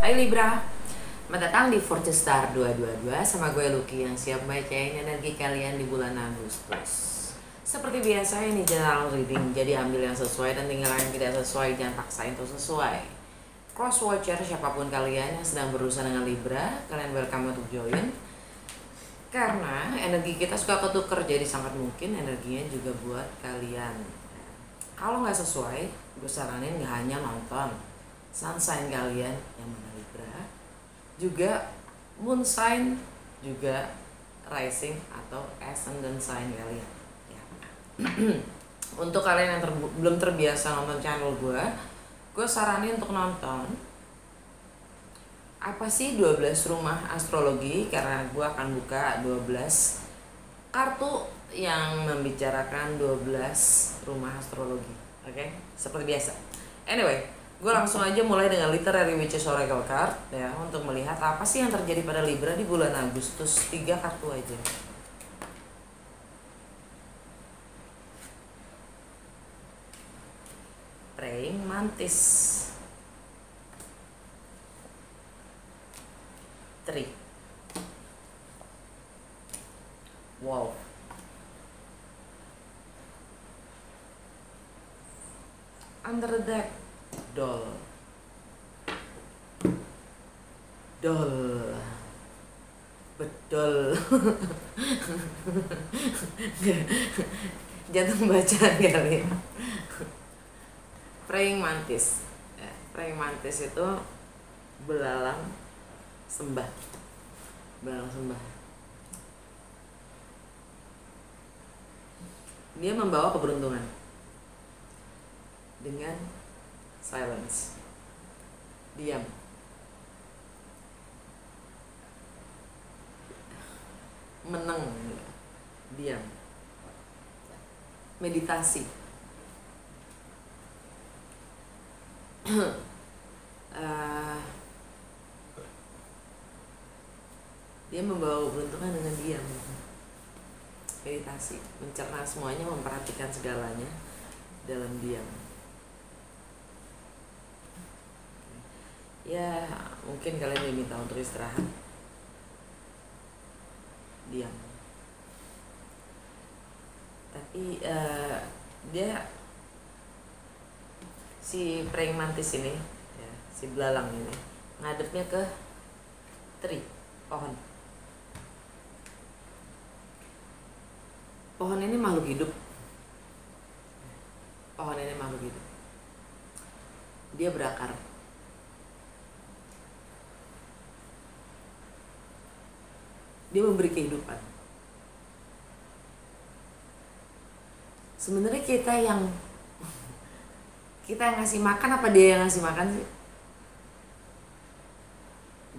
Hai Libra, selamat datang di Fortune Star 222 sama gue Lucky yang siap bacain energi kalian di bulan Agustus. Seperti biasa ini general reading, jadi ambil yang sesuai dan tinggal yang tidak sesuai, jangan paksain untuk sesuai. Cross watcher siapapun kalian yang sedang berurusan dengan Libra, kalian welcome untuk join. Karena energi kita suka ketuker, jadi sangat mungkin energinya juga buat kalian. Kalau nggak sesuai, gue saranin nggak hanya nonton sun sign kalian yang mana Libra, juga moon sign, juga rising atau ascendant sign kalian ya. Untuk kalian yang belum terbiasa nonton channel gue saranin untuk nonton apa sih 12 rumah astrologi, karena gue akan buka 12 kartu yang membicarakan 12 rumah astrologi. Oke? Seperti biasa. Anyway, gue langsung aja mulai dengan literary witches oracle card ya, untuk melihat apa sih yang terjadi pada Libra di bulan Agustus. 3 kartu aja. Praying Mantis 3. Wow. Under the deck Doll. Betul. Jantung bacaan kali. Praying Mantis ya, Praying Mantis itu belalang sembah. Dia membawa keberuntungan dengan silence, diam, meneng, diam, meditasi. Dia membawa keberuntungan dengan diam, meditasi, mencerna semuanya, memperhatikan segalanya dalam diam. Ya, mungkin kalian diminta untuk istirahat, diam. Tapi dia si praying mantis ini ya, si belalang ini ngadepnya ke tree, pohon. Pohon ini makhluk hidup. Dia berakar. Dia memberi kehidupan. Sebenarnya kita yang ngasih makan apa dia yang ngasih makan sih?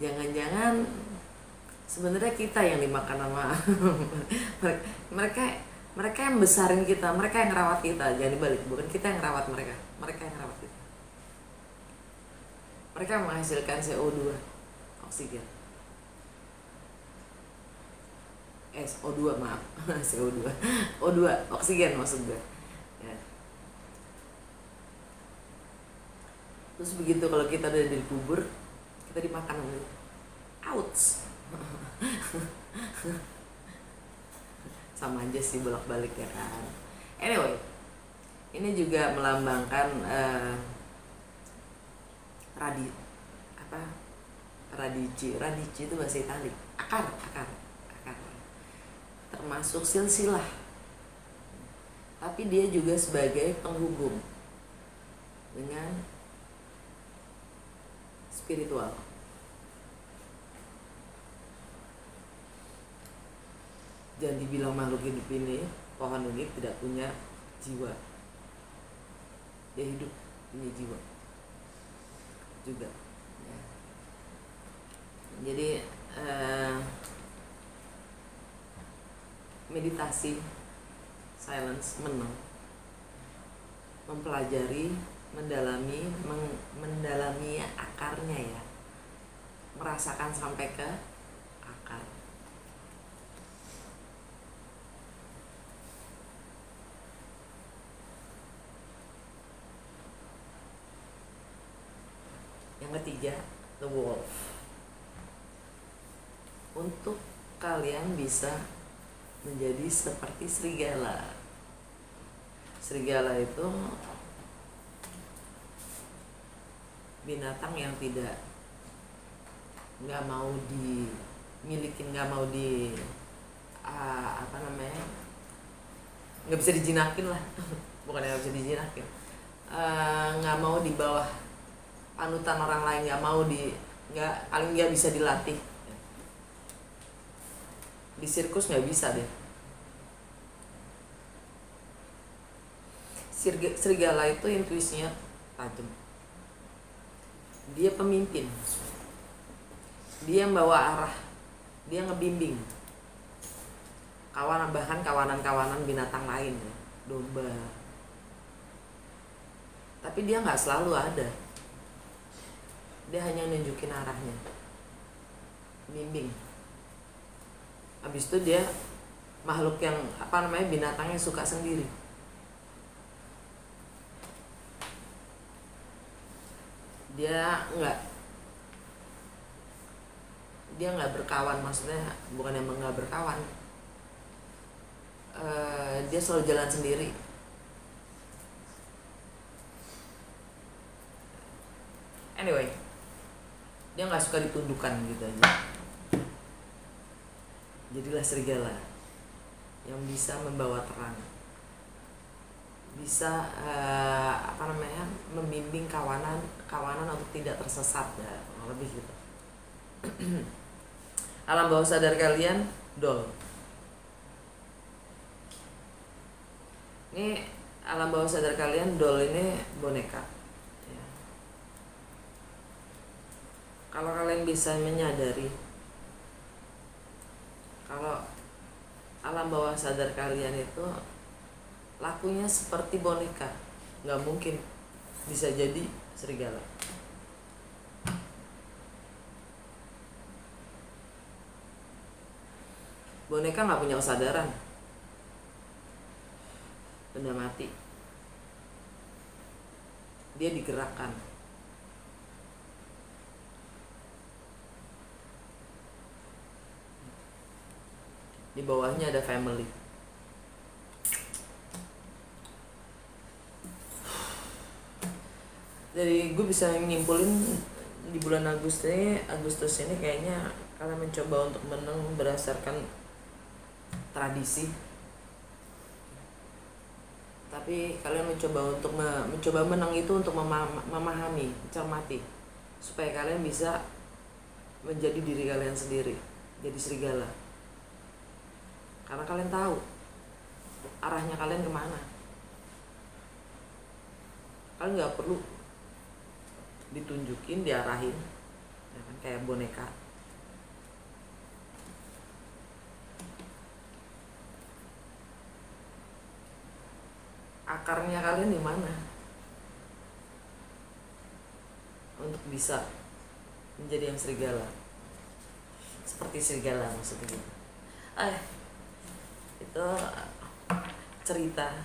Jangan-jangan sebenarnya kita yang dimakan sama mereka yang besarin kita, mereka yang ngerawat kita. Jangan dibalik, bukan kita yang ngerawat mereka yang ngerawat kita. Mereka menghasilkan CO2, oksigen. O2, maaf. CO2, O2, oksigen maksud gue ya. Terus begitu kalau kita udah dikubur, kita dimakan sama dia. Ouch. Sama aja sih, bolak-balik ya kan. Anyway, ini juga melambangkan radici itu bahasa Itali, akar, termasuk silsilah, tapi dia juga sebagai penghubung dengan spiritual. Jangan dibilang makhluk hidup ini, pohon ini tidak punya jiwa. Dia hidup, punya jiwa juga ya. Jadi meditasi, silence, meneng, mempelajari, mendalami akarnya ya, merasakan sampai ke akar. Yang ketiga, the wolf. Untuk kalian bisa menjadi seperti serigala. Serigala itu binatang yang nggak mau dimiliki, nggak mau nggak bisa dijinakin lah. Bukan nggak bisa dijinakin, nggak mau di bawah panutan orang lain, paling nggak bisa dilatih. Di sirkus nggak bisa deh. Serigala itu intuisinya tajam. Dia pemimpin, dia membawa arah, dia ngebimbing bahkan kawanan binatang lain, domba. Tapi dia nggak selalu ada, dia hanya nunjukin arahnya, bimbing. Habis itu dia makhluk yang binatangnya suka sendiri. Dia nggak berkawan, maksudnya bukan yang nggak berkawan, dia selalu jalan sendiri. Anyway, dia nggak suka ditundukkan gitu aja. Jadilah serigala yang bisa membawa terang, bisa membimbing kawanan untuk tidak tersesat, ya, lebih gitu. Alam bawah sadar kalian doll. Ini alam bawah sadar kalian doll, ini boneka. Ya. Kalau kalian bisa menyadari kalau alam bawah sadar kalian itu lakunya seperti boneka, nggak mungkin bisa jadi serigala. Boneka nggak punya kesadaran, benda mati, dia digerakkan. Di bawahnya ada family. Jadi gue bisa nyimpulin di bulan Agustus ini kayaknya kalian mencoba untuk menang berdasarkan tradisi, tapi kalian mencoba menang itu untuk memahami, mencermati, supaya kalian bisa menjadi diri kalian sendiri, jadi serigala. Karena kalian tahu arahnya kalian kemana. Kalian nggak perlu ditunjukin, diarahin, ya kan, kayak boneka. Akarnya kalian di mana untuk bisa menjadi yang serigala, seperti serigala maksudnya gitu. Itu cerita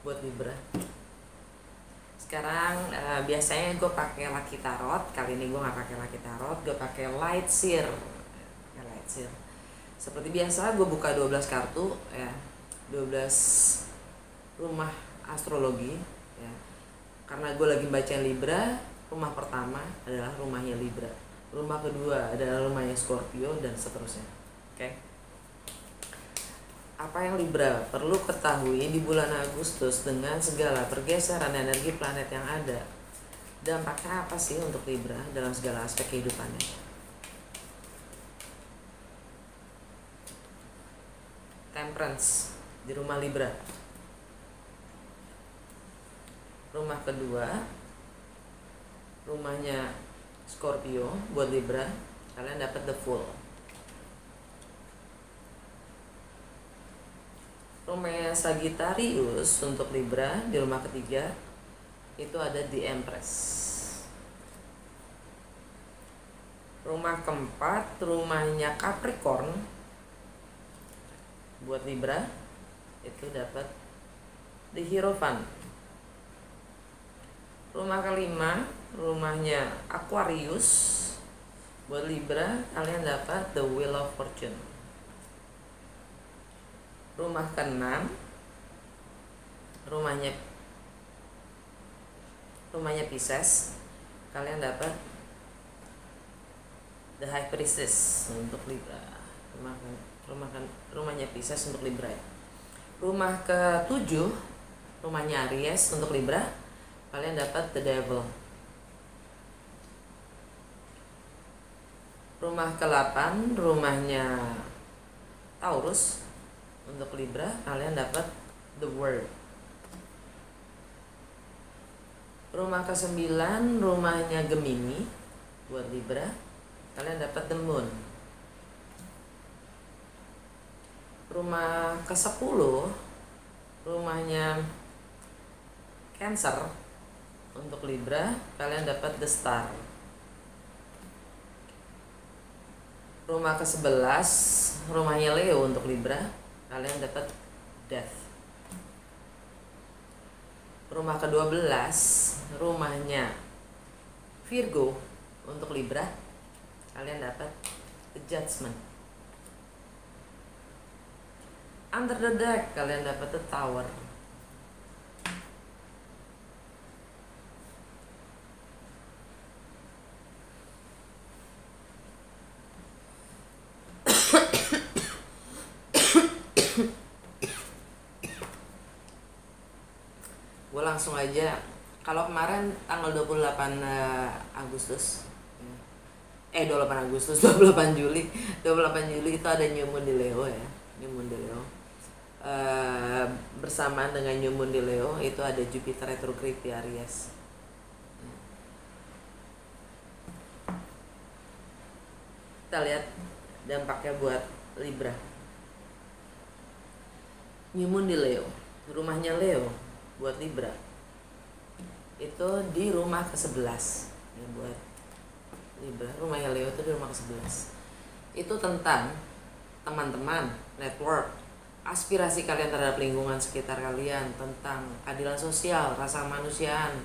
buat Libra. Sekarang biasanya gue pakai Lucky Tarot. Kali ini gue nggak pakai Lucky Tarot, gue pakai Light Seer. Seperti biasa gue buka 12 kartu, ya, 12 rumah astrologi, ya. Karena gue lagi baca Libra, rumah pertama adalah rumahnya Libra, rumah kedua adalah rumahnya Scorpio, dan seterusnya. Oke. Apa yang Libra perlu ketahui di bulan Agustus dengan segala pergeseran energi planet yang ada? Dampaknya apa sih untuk Libra dalam segala aspek kehidupannya? Temperance di rumah Libra. Rumah kedua, rumahnya Scorpio buat Libra, kalian dapat the Fool. Rumahnya Sagittarius untuk Libra di rumah ketiga itu ada the Empress. Rumah keempat, rumahnya Capricorn buat Libra itu dapat the Hierophant. Rumah kelima, rumahnya Aquarius Buat Libra, kalian dapat the Wheel of Fortune. Rumah ke-6, rumahnya Pisces, kalian dapat the High Priestess untuk Libra. Rumahnya Pisces untuk Libra. Rumah ke-7, rumahnya Aries untuk Libra, kalian dapat the Devil. Rumah ke-8, rumahnya Taurus untuk Libra, kalian dapat the World. Rumah ke-9, rumahnya Gemini buat Libra, kalian dapat the Moon. Rumah ke-10, rumahnya Cancer untuk Libra, kalian dapat the Star. Rumah ke-11, rumahnya Leo untuk Libra, kalian dapat Death. Rumah ke-12, rumahnya Virgo untuk Libra, kalian dapat the Judgment. Under the deck, kalian dapat the Tower. Gue langsung aja, kalau kemarin tanggal 28 Agustus 28 Agustus 28 Juli 28 Juli itu ada New Moon di Leo ya, New Moon di Leo. Bersamaan dengan New Moon di Leo itu ada Jupiter retrograde di Aries. Kita lihat dampaknya buat Libra. New Moon di Leo, rumahnya Leo buat Libra itu di rumah ke-11 ya, buat Libra, rumahnya Leo itu di rumah ke-11. Itu tentang teman-teman, network, aspirasi kalian terhadap lingkungan sekitar kalian, tentang keadilan sosial, rasa kemanusiaan,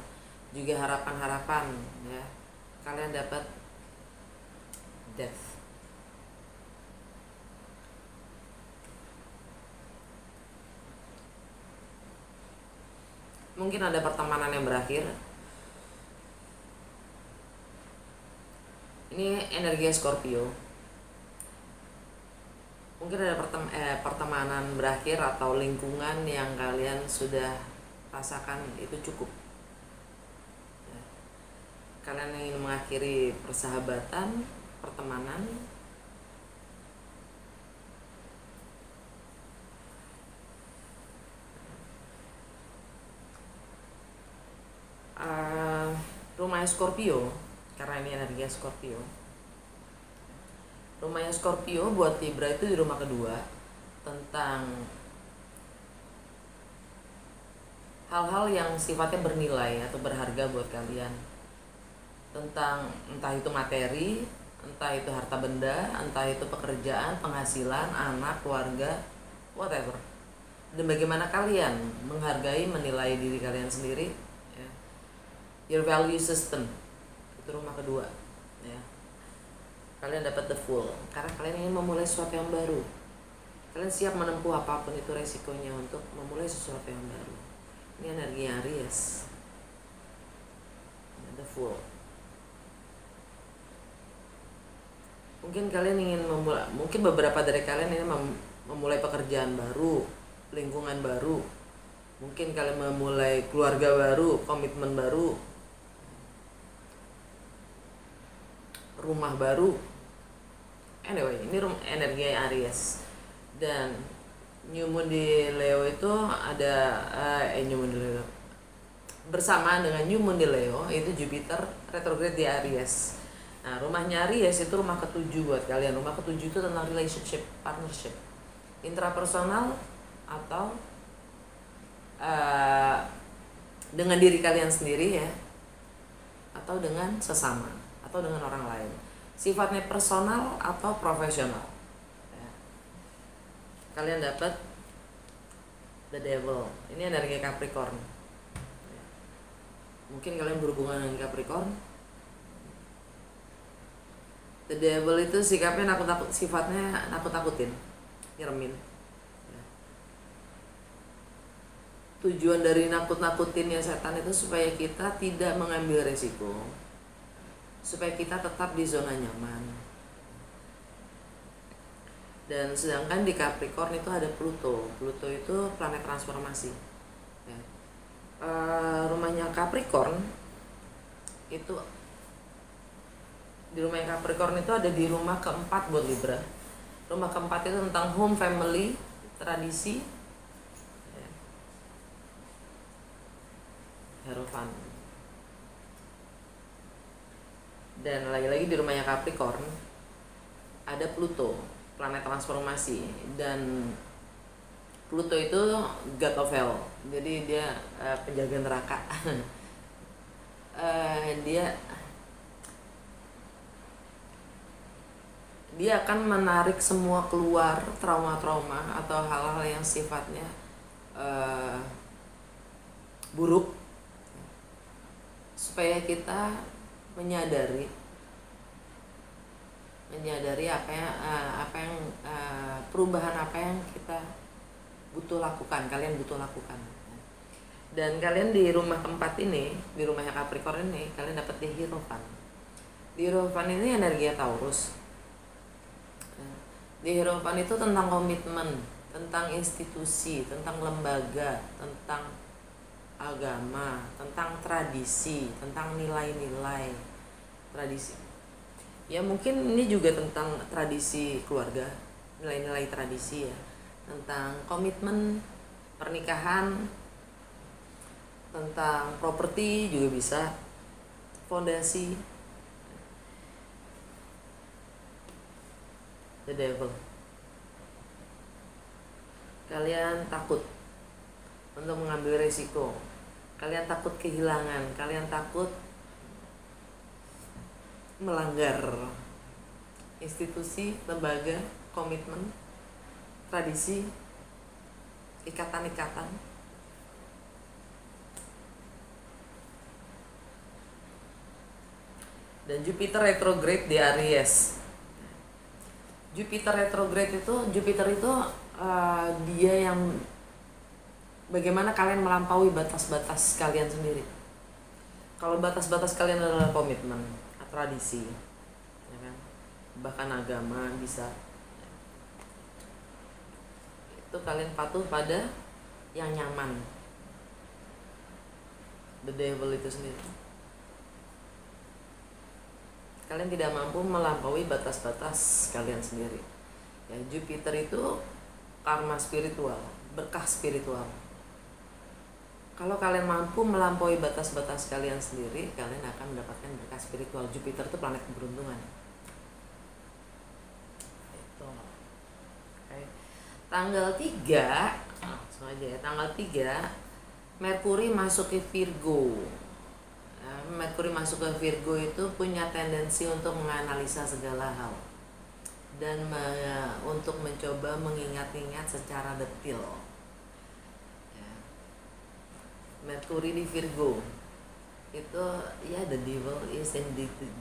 juga harapan-harapan ya. Kalian dapat Death. Mungkin ada pertemanan yang berakhir. Ini energi Scorpio. Mungkin ada pertemanan berakhir atau lingkungan yang kalian sudah rasakan itu cukup. Kalian ingin mengakhiri persahabatan, pertemanan. Rumahnya Scorpio, karena ini energi Scorpio. Rumahnya Scorpio buat Libra itu di rumah kedua, tentang hal-hal yang sifatnya bernilai atau berharga buat kalian, tentang entah itu materi, entah itu harta benda, entah itu pekerjaan, penghasilan, anak, keluarga, whatever. Dan bagaimana kalian menghargai, menilai diri kalian sendiri ya. Your value system itu rumah kedua ya. Kalian dapat the Fool karena kalian ingin memulai sesuatu yang baru. Kalian siap menempuh apapun itu resikonya untuk memulai sesuatu yang baru. Ini energi Aries, the Fool. Mungkin kalian ingin memulai, mungkin beberapa dari kalian ini memulai pekerjaan baru, lingkungan baru. Mungkin kalian memulai keluarga baru, komitmen baru, rumah baru. Anyway, ini energi Aries. Dan New Moon di Leo itu ada New Moon di Leo bersamaan dengan New Moon di Leo itu Jupiter retrograde di Aries. Nah, rumahnya Aries itu rumah ke-7 buat kalian. Rumah ke-7 itu tentang relationship, partnership, intrapersonal atau dengan diri kalian sendiri ya, atau dengan sesama, atau dengan orang lain. Sifatnya personal atau profesional ya. Kalian dapat the Devil. Ini energi Capricorn ya. Mungkin kalian berhubungan dengan Capricorn. The devil itu sikapnya sifatnya nakut-nakutin, nyeremin. Tujuan dari nakut-nakutinnya setan itu supaya kita tidak mengambil resiko, supaya kita tetap di zona nyaman. Dan sedangkan di Capricorn itu ada Pluto. Pluto itu planet transformasi. Ya. Rumahnya Capricorn itu, di rumahnya Capricorn itu ada di rumah keempat buat Libra. Rumah keempat itu tentang home, family, tradisi, Hierophant. Dan lagi-lagi di rumahnya Capricorn ada Pluto, planet transformasi. Dan Pluto itu God of Hell, jadi dia penjaga neraka. Dia akan menarik semua keluar trauma-trauma atau hal-hal yang sifatnya buruk, supaya kita menyadari perubahan apa yang kita butuh lakukan, kalian butuh lakukan. Dan kalian di rumah keempat ini, di rumahnya Capricorn ini, kalian dapat di Hierophant. Di Hierophant ini energi Taurus. Di Hierophant itu tentang komitmen, tentang institusi, tentang lembaga, tentang agama, tentang tradisi, tentang nilai-nilai tradisi. Ya mungkin ini juga tentang tradisi keluarga, nilai-nilai tradisi ya, tentang komitmen pernikahan, tentang properti juga bisa, fondasi. The devil. Kalian takut untuk mengambil resiko, kalian takut kehilangan, kalian takut melanggar institusi, lembaga, komitmen, tradisi, ikatan-ikatan. Dan Jupiter retrograde di Aries. Jupiter retrograde itu, dia yang bagaimana kalian melampaui batas-batas kalian sendiri. Kalau batas-batas kalian adalah komitmen, tradisi, ya kan? Bahkan agama bisa, itu kalian patuh pada yang nyaman. The devil itu sendiri. Kalian tidak mampu melampaui batas-batas kalian sendiri. Ya, Jupiter itu karma spiritual, berkah spiritual. Kalau kalian mampu melampaui batas-batas kalian sendiri, kalian akan mendapatkan berkah spiritual. Jupiter itu planet keberuntungan. Itu. Okay. Tanggal 3, langsung aja ya. Tanggal 3, Merkuri masuk ke Virgo. Merkuri masuk ke Virgo itu punya tendensi untuk menganalisa segala hal dan untuk mencoba mengingat-ingat secara detail. Merkuri di Virgo itu ya, the devil is in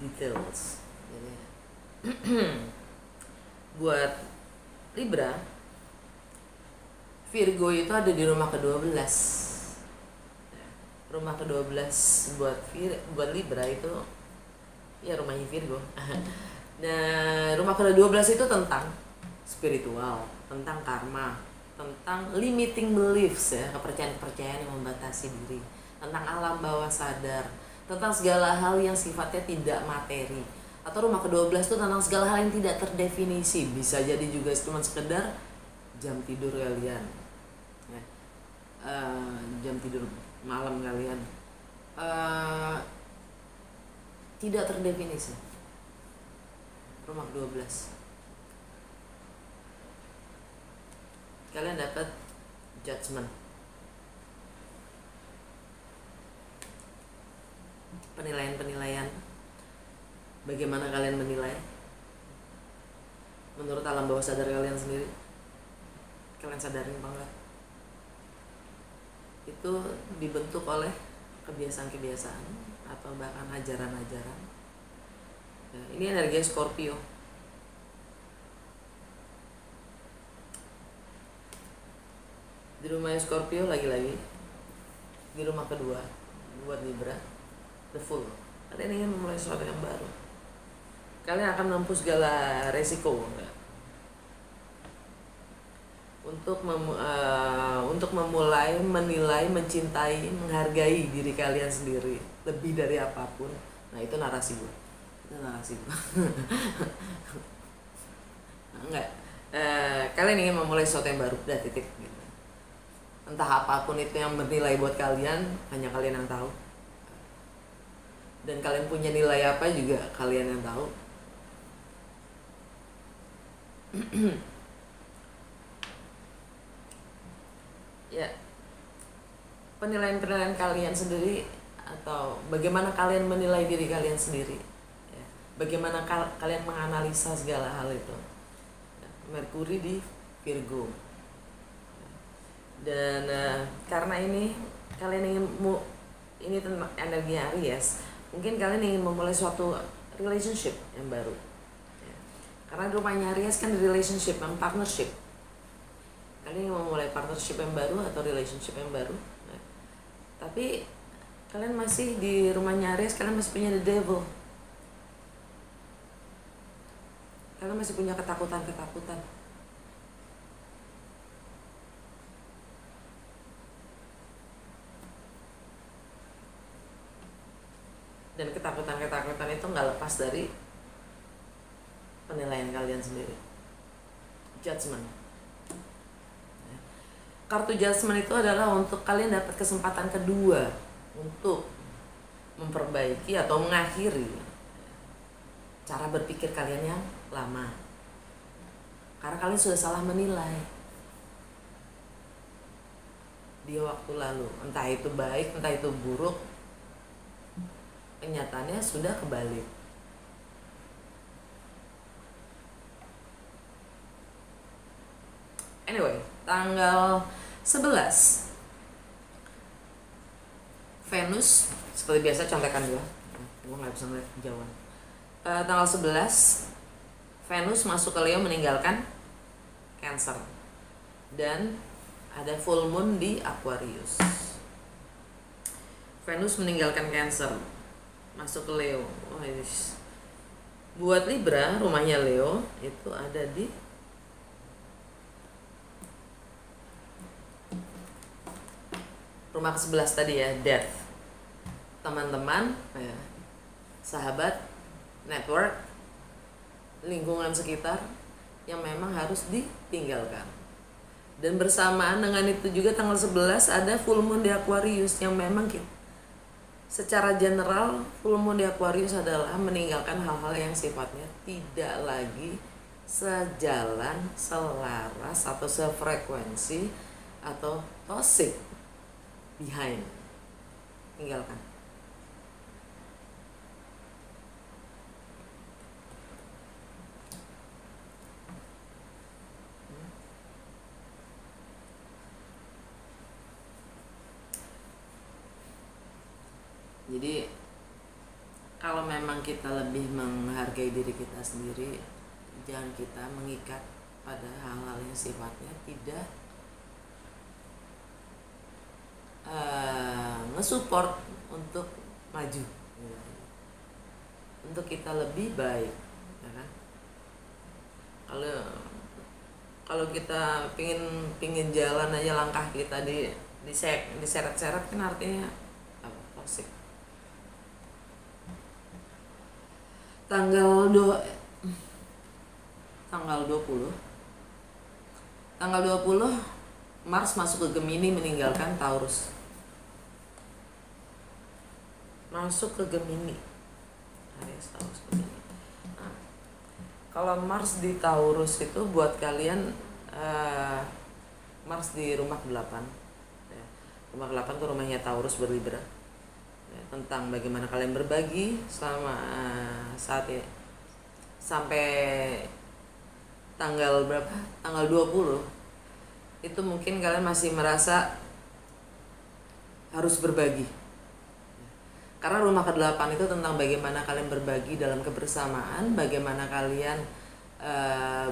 details. Jadi, buat Libra, Virgo itu ada di rumah ke-12. Rumah ke-12 buat Libra itu ya rumahnya Virgo. Nah, rumah ke-12 itu tentang spiritual, tentang karma, tentang limiting beliefs ya, kepercayaan-kepercayaan yang membatasi diri, tentang alam bawah sadar, tentang segala hal yang sifatnya tidak materi. Atau rumah ke-12 itu tentang segala hal yang tidak terdefinisi, bisa jadi juga cuma sekedar jam tidur kalian ya. Jam tidur malam kalian tidak terdefinisi. Rumah 12 kalian dapat judgment, penilaian-penilaian. Bagaimana kalian menilai menurut alam bawah sadar kalian sendiri? Kalian sadarin apa enggak? Itu dibentuk oleh kebiasaan-kebiasaan atau bahkan ajaran-ajaran Ya, ini energi Scorpio. Di rumah Scorpio lagi-lagi, di rumah kedua buat Libra, the Fool. Kalian ingin memulai sesuatu yang baru. Kalian akan menempuh segala resiko untuk memulai menilai, mencintai, menghargai diri kalian sendiri lebih dari apapun. Nah, itu narasi gue. Enggak. Kalian ingin memulai sesuatu yang baru, udah titik gitu. Entah apapun itu yang bernilai buat kalian, hanya kalian yang tahu. Dan kalian punya nilai apa juga kalian yang tahu. Ya, penilaian kalian sendiri, atau bagaimana kalian menilai diri kalian sendiri, ya. Bagaimana kalian menganalisa segala hal itu, ya. Merkuri di Virgo. Dan karena ini kalian ingin ini tentang energi Aries, mungkin kalian ingin memulai suatu relationship yang baru, ya. Karena rumahnya Aries kan relationship and partnership. Kalian ingin memulai partnership yang baru atau relationship yang baru, ya. Tapi kalian masih di rumahnya Aries, kalian masih punya the devil. Kalian masih punya ketakutan. Dan ketakutan itu nggak lepas dari penilaian kalian sendiri. Judgment. Kartu judgment itu adalah untuk kalian dapat kesempatan kedua untuk memperbaiki atau mengakhiri cara berpikir kalian yang lama. Karena kalian sudah salah menilai di waktu lalu. Entah itu baik, entah itu buruk. Kenyataannya sudah kebalik. Anyway, tanggal 11 Venus, seperti biasa contekan gue gak bisa ngeliat kejauhan. Tanggal 11 Venus masuk ke Leo meninggalkan Cancer. Dan ada full moon di Aquarius. Venus meninggalkan Cancer, masuk ke Leo. Buat Libra, rumahnya Leo itu ada di rumah ke-11 tadi ya, Death. Teman-teman, ya, sahabat, network, lingkungan sekitar yang memang harus ditinggalkan. Dan bersamaan dengan itu juga tanggal 11 ada full moon di Aquarius, yang memang secara general full moon di Aquarius adalah meninggalkan hal-hal yang sifatnya tidak lagi sejalan, selaras, atau sefrekuensi, atau toxic. Behind, tinggalkan. Jadi kalau memang kita lebih menghargai diri kita sendiri, jangan kita mengikat pada hal-hal yang sifatnya tidak nge-support untuk maju, untuk kita lebih baik, ya kan? Kalau kita pingin jalan aja, langkah kita diseret-seret kan artinya toxic. Tanggal 20 Mars masuk ke Gemini meninggalkan Taurus. Masuk ke Gemini. Taurus Gemini. Nah, kalau Mars di Taurus itu buat kalian, Mars di rumah ke-8. Ya, rumah ke-8 tuh rumahnya Taurus berlibra. Ya, tentang bagaimana kalian berbagi selama saat ini sampai tanggal berapa? Tanggal 20. Itu mungkin kalian masih merasa harus berbagi. Karena rumah ke-8 itu tentang bagaimana kalian berbagi dalam kebersamaan, bagaimana kalian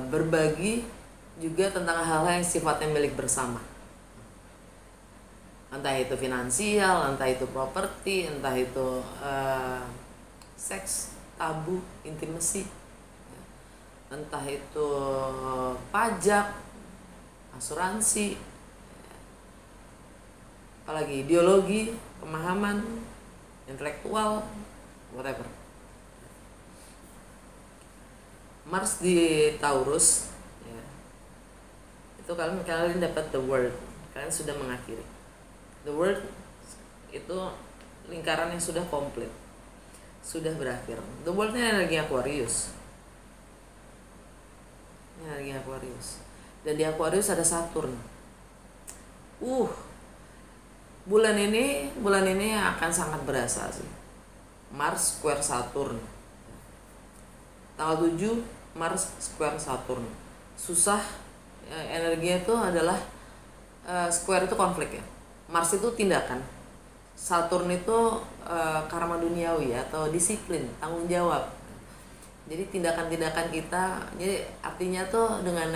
berbagi juga tentang hal-hal yang sifatnya milik bersama. Entah itu finansial, entah itu properti, entah itu seks, tabu, intimasi, entah itu pajak, asuransi, apalagi ideologi, pemahaman, intelektual, whatever. Mars di Taurus, ya, itu kalian dapat the world, kalian sudah mengakhiri. The world itu lingkaran yang sudah komplit, sudah berakhir. The world ini energi Aquarius, energi Aquarius, dan di Aquarius ada Saturn. Bulan ini akan sangat berasa sih. Mars square Saturn. Tanggal 7 Mars square Saturn. Susah, energinya itu adalah square itu konflik ya. Mars itu tindakan. Saturn itu karma duniawi atau disiplin, tanggung jawab. Jadi tindakan-tindakan kita, jadi artinya tuh dengan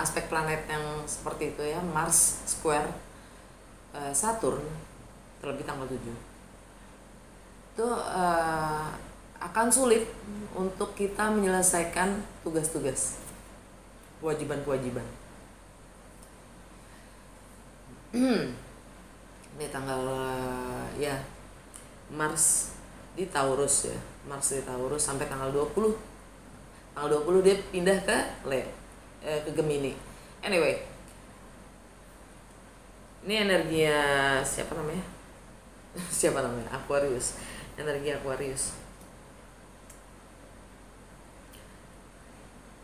aspek planet yang seperti itu ya, Mars square Saturn terlebih tanggal 7 itu akan sulit untuk kita menyelesaikan tugas-tugas, kewajiban-kewajiban. Ini tanggal Mars di Taurus ya, Mars di Taurus sampai tanggal 20. Tanggal 20 dia pindah ke ke Gemini. Anyway, ini energinya siapa namanya Aquarius, energi Aquarius.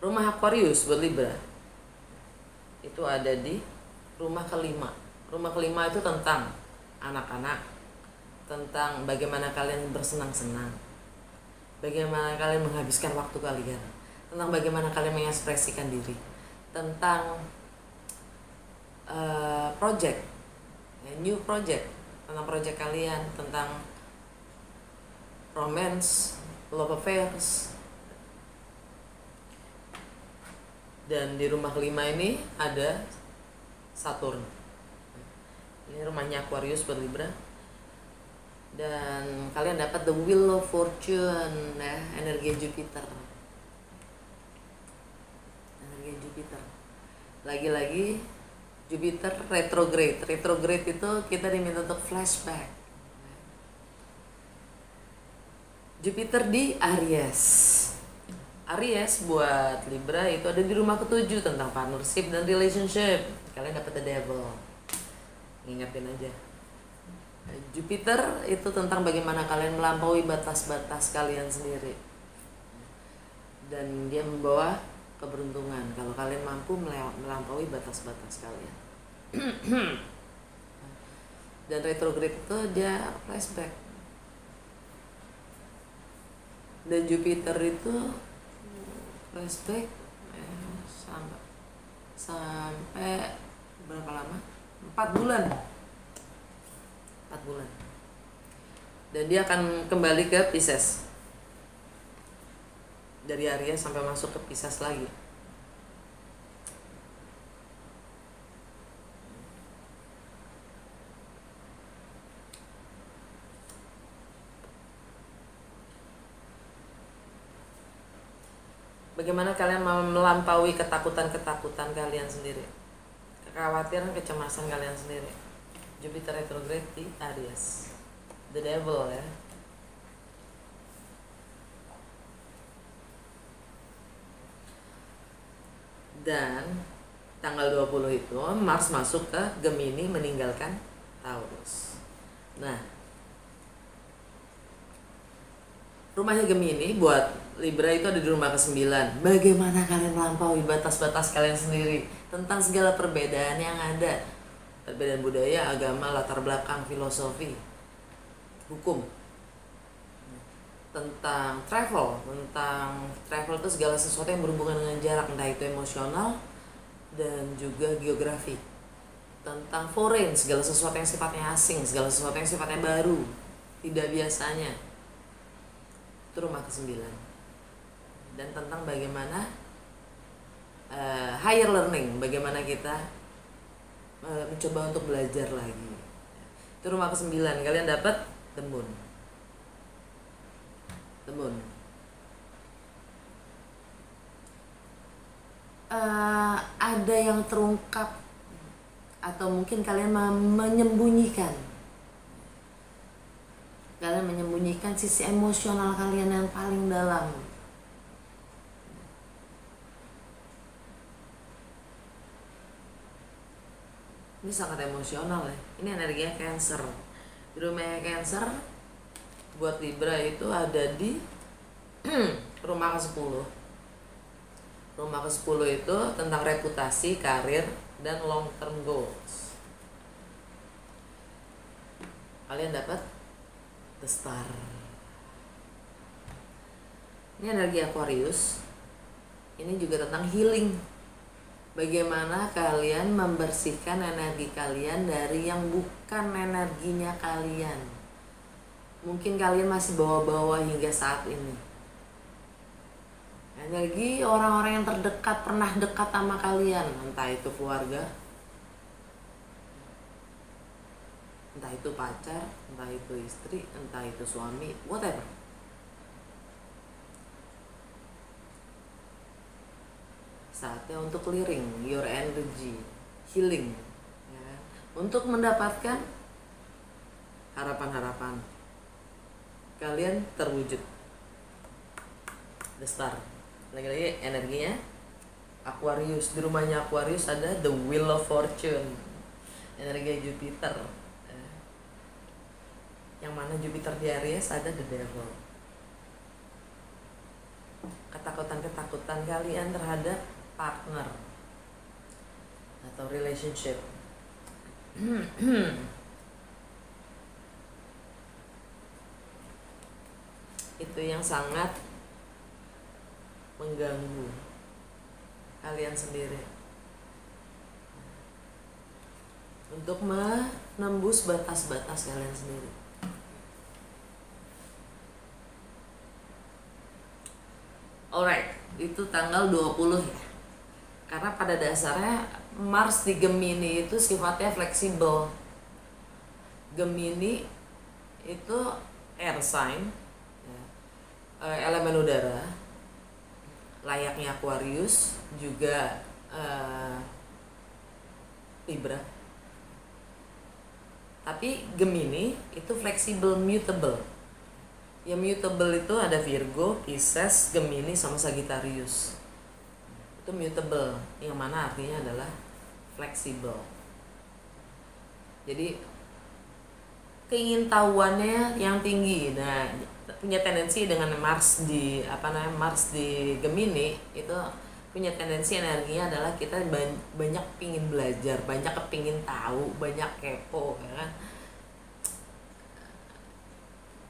Rumah Aquarius buat Libra itu ada di rumah kelima. Rumah kelima itu tentang anak-anak, tentang bagaimana kalian bersenang-senang, bagaimana kalian menghabiskan waktu kalian, tentang bagaimana kalian mengekspresikan diri, tentang project, new project, tentang project kalian, tentang romance, love affairs. Dan di rumah kelima ini ada Saturn. Ini rumahnya Aquarius buat Libra. Dan kalian dapat the wheel of fortune ya, energi Jupiter. Energi Jupiter. Lagi-lagi Jupiter retrograde. Retrograde itu kita diminta untuk flashback. Jupiter di Aries. Aries buat Libra itu ada di rumah ke-7 tentang partnership dan relationship. Kalian dapat the devil. Ingatin aja. Jupiter itu tentang bagaimana kalian melampaui batas-batas kalian sendiri. Dan dia membawa keberuntungan kalau kalian mampu melampaui batas-batas kalian. Dan retrograde itu dia flashback. Dan Jupiter itu flashback sampai berapa lama? 4 bulan. 4 bulan. Dan dia akan kembali ke Pisces. Dari Aries sampai masuk ke Pisces lagi. Bagaimana kalian melampaui ketakutan-ketakutan kalian sendiri, kekhawatiran, kecemasan kalian sendiri. Jupiter retrograde di Aries, the devil ya. Dan tanggal 20 itu Mars masuk ke Gemini meninggalkan Taurus. Nah, rumahnya Gemini buat Libra itu ada di rumah ke-9. Bagaimana kalian melampaui batas-batas kalian sendiri tentang segala perbedaan yang ada. Perbedaan budaya, agama, latar belakang, filosofi, hukum. Tentang travel itu segala sesuatu yang berhubungan dengan jarak, entah itu emosional dan juga geografi. Tentang foreign, segala sesuatu yang sifatnya asing, segala sesuatu yang sifatnya baru, tidak biasanya. Itu rumah ke-9. Dan tentang bagaimana higher learning, bagaimana kita mencoba untuk belajar lagi. Itu rumah ke-9, kalian dapat the moon. The moon. Ada yang terungkap atau mungkin kalian menyembunyikan. Kalian menyembunyikan sisi emosional kalian yang paling dalam. Ini sangat emosional ya. Ini energinya Cancer. Di rumahnya Cancer buat Libra itu ada di rumah ke-10. Rumah ke-10 itu tentang reputasi, karir, dan long term goals. Kalian dapat the star. Ini energi Aquarius. Ini juga tentang healing. Bagaimana kalian membersihkan energi kalian dari yang bukan energinya kalian. Mungkin kalian masih bawa-bawa hingga saat ini. Energi orang-orang yang terdekat, pernah dekat sama kalian. Entah itu keluarga, entah itu pacar, entah itu istri, entah itu suami, whatever. Saatnya untuk clearing your energy, healing, ya. Untuk mendapatkan harapan-harapan kalian terwujud. The star. Lagi-lagi energinya Aquarius. Di rumahnya Aquarius ada the wheel of fortune, energi Jupiter. Yang mana Jupiter di Aries ada the devil. Ketakutan-ketakutan kalian terhadap partner atau relationship. Itu yang sangat mengganggu kalian sendiri. Untuk menembus batas-batas kalian sendiri. Alright, itu tanggal 20 ya. Karena pada dasarnya Mars di Gemini itu sifatnya fleksibel. Gemini itu air sign, elemen udara, layaknya Aquarius, juga Libra. Tapi Gemini itu fleksibel, mutable. Yang mutable itu ada Virgo, Pisces, Gemini, sama Sagittarius. Itu mutable, yang mana artinya adalah fleksibel. Jadi keingintahuannya yang tinggi. Nah, punya tendensi dengan Mars di Mars di Gemini itu punya tendensi energinya adalah kita banyak pingin belajar, banyak kepingin tahu, banyak kepo, ya kan?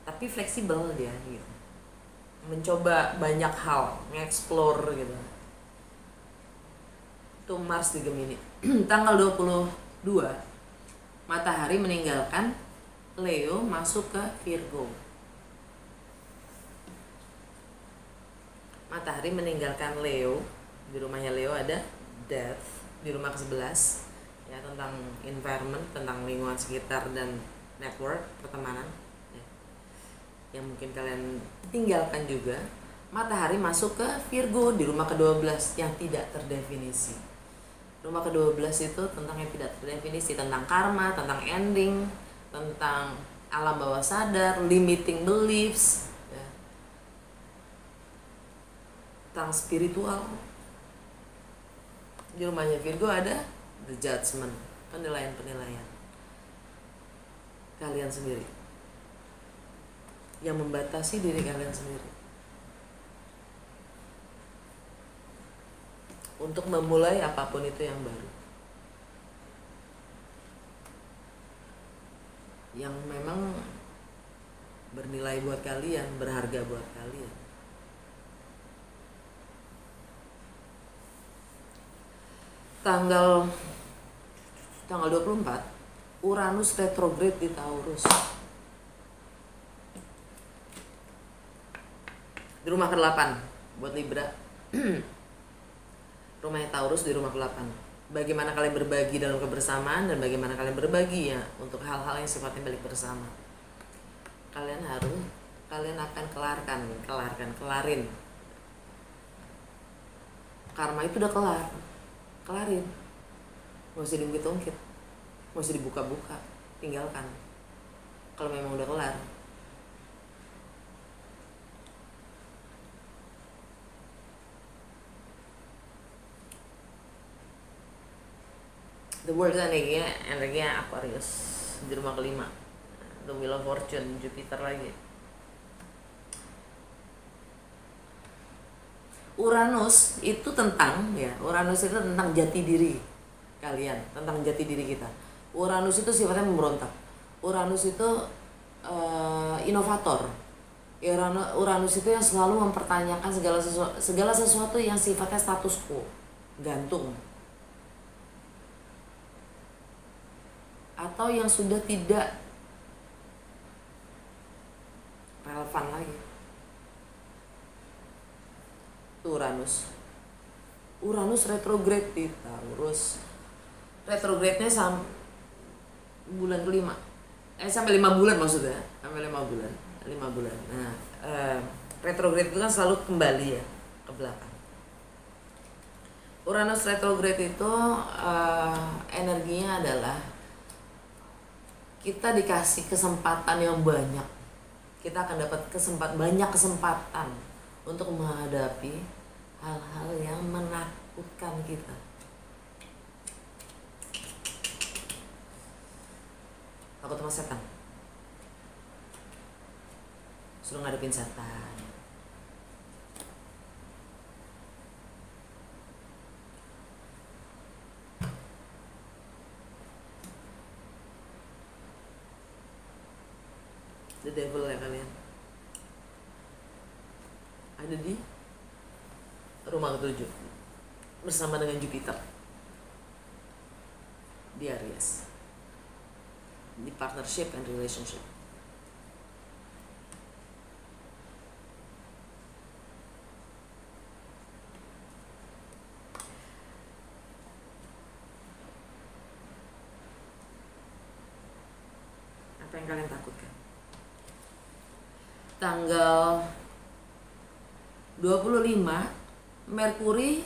Tapi fleksibel dia gitu, mencoba banyak hal, nge-explore gitu. Itu Mars di Gemini. Tanggal 22 Matahari meninggalkan Leo masuk ke Virgo. Matahari meninggalkan Leo. Di rumahnya Leo ada Death. Di rumah ke-11 ya, tentang environment, tentang lingkungan sekitar dan network, pertemanan ya, yang mungkin kalian tinggalkan juga. Matahari masuk ke Virgo di rumah ke-12 yang tidak terdefinisi. Rumah ke-12 itu tentang yang tidak terdefinisi, tentang karma, tentang ending, tentang alam bawah sadar, limiting beliefs ya, tentang spiritual. Di rumahnya Virgo ada the judgment, penilaian-penilaian kalian sendiri yang membatasi diri kalian sendiri untuk memulai apapun itu yang baru, yang memang bernilai buat kalian, berharga buat kalian. Tanggal 24 Uranus retrograde di Taurus. Di rumah ke-8 buat Libra. Rumahnya Taurus di rumah ke-8. Bagaimana kalian berbagi dalam kebersamaan dan bagaimana kalian berbagi ya untuk hal-hal yang sifatnya balik bersama. Kalian akan kelarin. Karma itu udah kelarin. Gak usah diungkit-ungkit, gak usah dibuka-buka, tinggalkan. Kalau memang udah kelar. The World energinya Aquarius di rumah ke-5. The Wheel of Fortune, Jupiter lagi. Uranus itu tentang jati diri kalian, tentang jati diri kita. Uranus itu sifatnya memberontak. Uranus itu inovator. Uranus itu yang selalu mempertanyakan segala sesuatu yang sifatnya status quo, gantung, atau yang sudah tidak relevan lagi. Itu Uranus retrograde di Taurus. Retrograde-nya sampai bulan ke-5. Sampai 5 bulan maksudnya. Sampai 5 bulan. Nah, retrograde itu kan selalu kembali ya ke belakang. Uranus retrograde itu energinya adalah kita dikasih kesempatan yang banyak. Kita akan dapat banyak kesempatan untuk menghadapi hal-hal yang menakutkan kita. Takut sama setan, suruh ngadepin setan. The devil ya kalian ada di rumah ke-7 bersama dengan Jupiter di Aries, di partnership and relationship. Apa yang kalian takutkan? Tanggal 25 Merkuri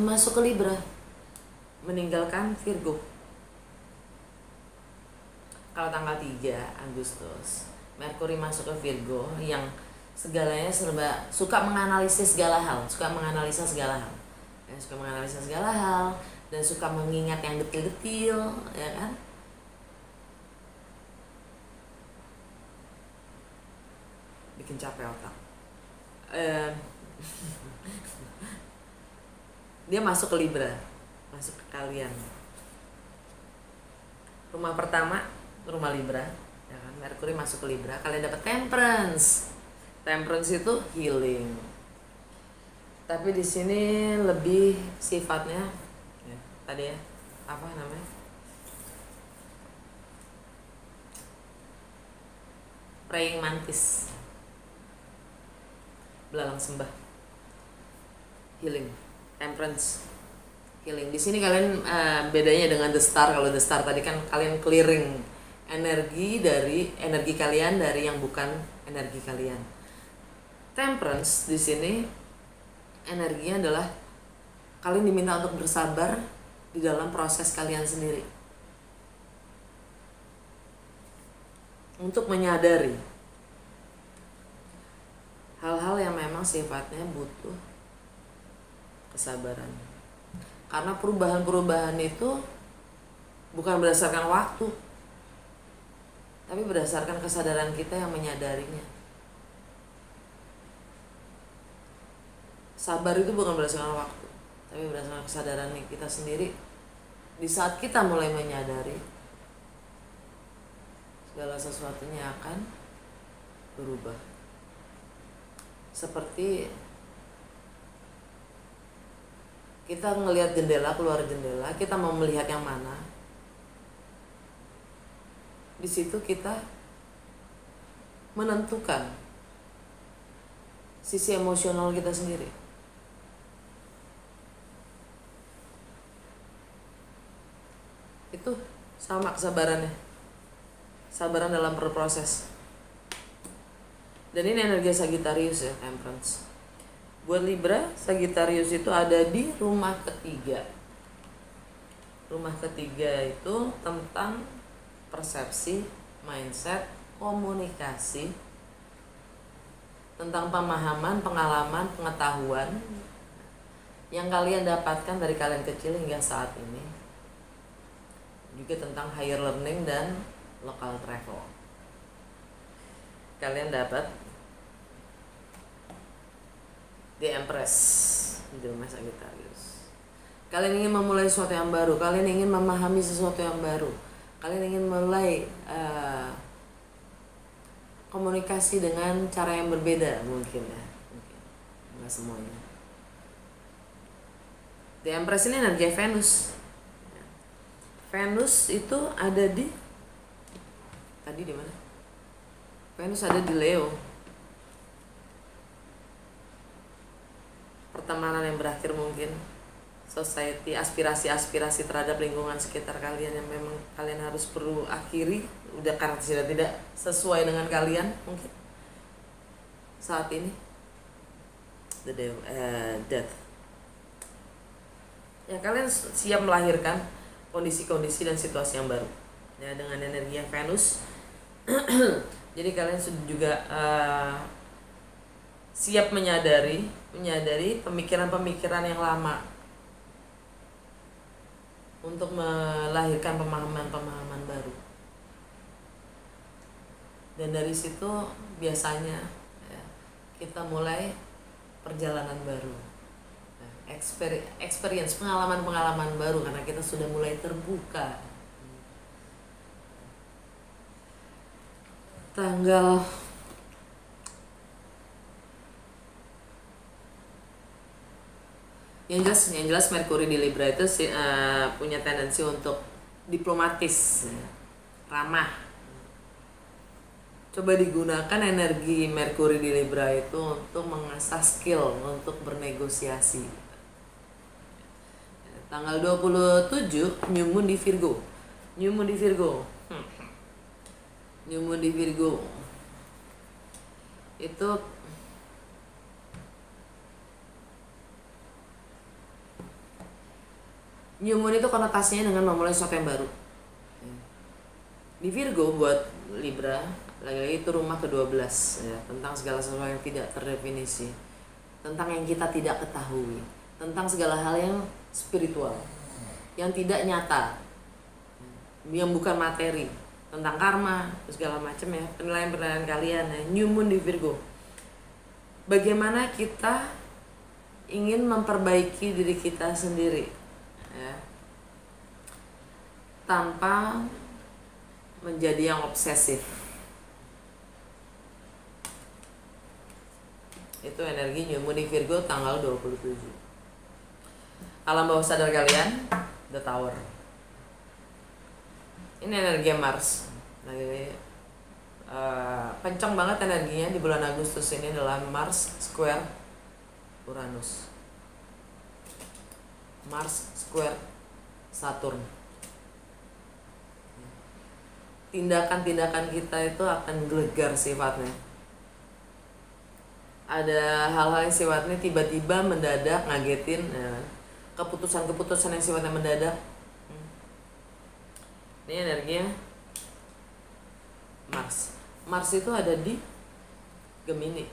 masuk ke Libra, meninggalkan Virgo. Kalau tanggal 3 Agustus Merkuri masuk ke Virgo, yang segalanya serba suka menganalisa segala hal dan suka mengingat yang detil-detil, ya kan? Bikin capek otak. Dia masuk ke Libra, masuk ke kalian. Rumah pertama, rumah Libra, ya kan? Merkuri masuk ke Libra, kalian dapat Temperance. Temperance itu healing. Tapi di sini lebih sifatnya, ya, tadi ya, apa namanya? Praying mantis. Belalang sembah, healing, temperance, healing. Di sini kalian bedanya dengan the star. Kalau the star tadi kan kalian clearing energi kalian dari yang bukan energi kalian. Temperance di sini energinya adalah kalian diminta untuk bersabar di dalam proses kalian sendiri, untuk menyadari hal-hal yang memang sifatnya butuh kesabaran. Karena perubahan-perubahan itu bukan berdasarkan waktu, tapi berdasarkan kesadaran kita yang menyadarinya. Sabar itu bukan berdasarkan waktu, tapi berdasarkan kesadaran kita sendiri. Di saat kita mulai menyadari, segala sesuatunya akan berubah. Seperti kita ngelihat jendela, keluar jendela, kita mau melihat yang mana. Di situ kita menentukan sisi emosional kita sendiri. Itu sama kesabarannya, sabaran dalam berproses. Dan ini energi Sagittarius ya, Temperance. Buat Libra, Sagittarius itu ada di rumah ketiga. Rumah ketiga itu tentang persepsi, mindset, komunikasi, tentang pemahaman, pengalaman, pengetahuan yang kalian dapatkan dari kalian kecil hingga saat ini. Juga tentang higher learning dan local travel. Kalian dapat The Empress di rumah Sagittarius. Kalian ingin memulai sesuatu yang baru, kalian ingin memahami sesuatu yang baru, kalian ingin mulai komunikasi dengan cara yang berbeda mungkin ya, mungkin nggak semuanya. The Empress ini energi Venus. Venus itu ada di tadi di mana? Venus ada di Leo. Pertemanan yang berakhir mungkin, society, aspirasi-aspirasi terhadap lingkungan sekitar kalian yang memang kalian harus perlu akhiri, udah karena tidak sesuai dengan kalian mungkin saat ini. Death. Ya, kalian siap melahirkan kondisi-kondisi dan situasi yang baru ya dengan energi yang Venus. Jadi kalian sudah juga siap menyadari pemikiran-pemikiran yang lama untuk melahirkan pemahaman-pemahaman baru. Dan dari situ biasanya ya, kita mulai perjalanan baru, experience, pengalaman-pengalaman baru karena kita sudah mulai terbuka. Tanggal yang jelas Merkuri di Libra itu punya tendensi untuk diplomatis, ramah. Coba digunakan energi Merkuri di Libra itu untuk mengasah skill untuk bernegosiasi. Tanggal 27 New Moon di Virgo. New Moon di Virgo. New Moon di Virgo. Itu New Moon itu konotasinya dengan memulai sesuatu yang baru. Di Virgo buat Libra, lagi-lagi itu rumah ke-12 ya, tentang segala sesuatu yang tidak terdefinisi, tentang yang kita tidak ketahui, tentang segala hal yang spiritual, yang tidak nyata, yang bukan materi, tentang karma, segala macam ya, penilaian-penilaian kalian ya. New Moon di Virgo. Bagaimana kita ingin memperbaiki diri kita sendiri ya, tanpa menjadi yang obsesif. Itu energi New Moon di Virgo tanggal 27. Alam bawah sadar kalian, The Tower. Ini energi Mars. Lagi kencang banget energinya di bulan Agustus ini adalah Mars square Uranus. Mars square Saturn. Tindakan-tindakan kita itu akan gelegar sifatnya. Ada hal-hal yang sifatnya tiba-tiba mendadak ngagetin ya. Keputusan-keputusan yang sifatnya mendadak. Ini energinya Mars. Mars itu ada di Gemini.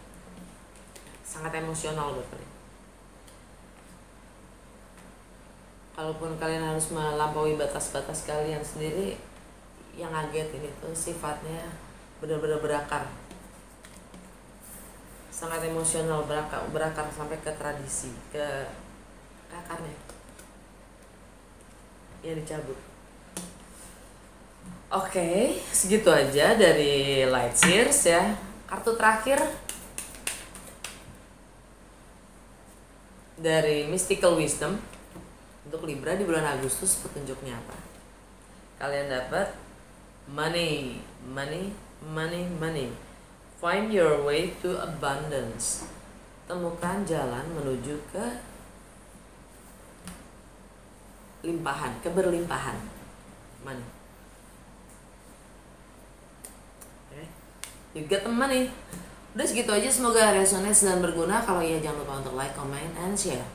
Sangat emosional buat kalian. Kalaupun kalian harus melampaui batas-batas kalian sendiri, yang ngagetin itu sifatnya benar-benar berakar. Sangat emosional, berakar sampai ke tradisi, ke akarnya yang dicabut. Oke, segitu aja dari Light Years ya. Kartu terakhir dari Mystical Wisdom untuk Libra di bulan Agustus, petunjuknya apa? Kalian dapat money. Find your way to abundance. temukan jalan menuju ke limpahan, keberlimpahan. Mana? Juga teman nih. Udah segitu aja, semoga resonate dan berguna. Kalau iya jangan lupa untuk like, comment, and share.